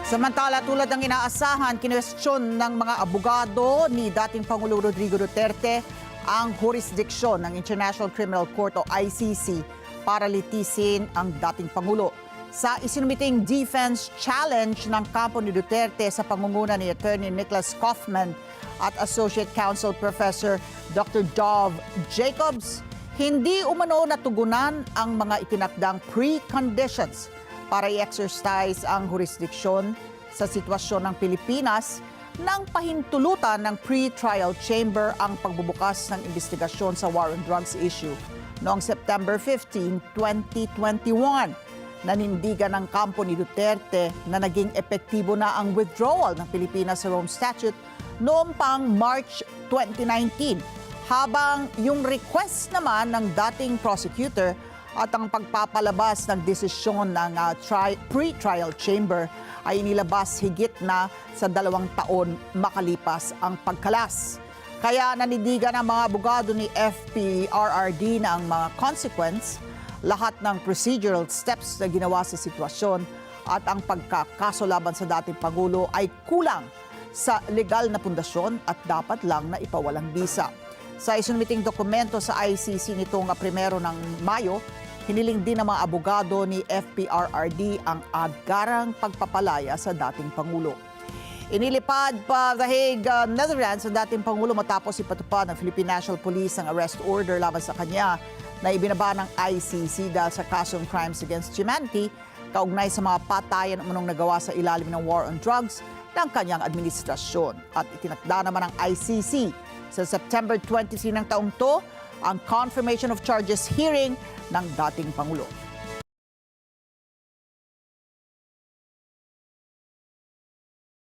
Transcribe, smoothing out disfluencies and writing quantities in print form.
Samantala, tulad ng inaasahan, kinwestiyon ng mga abogado ni dating Pangulo Rodrigo Duterte ang jurisdiksyon ng International Criminal Court o ICC para litisin ang dating Pangulo. Sa isinumiting defense challenge ng kampo ni Duterte sa pangunguna ni Attorney Nicholas Kaufman at Associate Counsel Professor Dr. Dov Jacobs, hindi umano natugunan ang mga itinakdang preconditions para i-exercise ang jurisdiksyon sa sitwasyon ng Pilipinas nang pahintulutan ng pre-trial chamber ang pagbubukas ng investigasyon sa war on drugs issue noong September 15, 2021. Nanindigan ng kampo ni Duterte na naging epektibo na ang withdrawal ng Pilipinas sa Rome Statute noong pang March 2019, habang yung request naman ng dating prosecutor at ang pagpapalabas ng desisyon ng pre-trial chamber ay inilabas higit na sa 2 taon makalipas ang pagkalas. Kaya nanindigan ang mga abogado ni FPRRD na ang mga consequence, lahat ng procedural steps na ginawa sa sitwasyon at ang pagkakaso laban sa dating Pangulo ay kulang sa legal na pundasyon at dapat lang na ipawalang bisa. Sa isinumiting dokumento sa ICC nitong 1 ng Mayo, hiniling din ng mga abogado ni FPRRD ang agarang pagpapalaya sa dating Pangulo. Inilipad pa The Hague, Netherlands, sa dating Pangulo matapos ipatupad ng Philippine National Police ang arrest order laban sa kanya na ibinaba ng ICC dahil sa kasong crimes against humanity kaugnay sa mga patayan umunong nagawa sa ilalim ng war on drugs ng kanyang administrasyon. At itinakda naman ng ICC sa September 23 ng taong to ang confirmation of charges hearing ng dating Pangulo.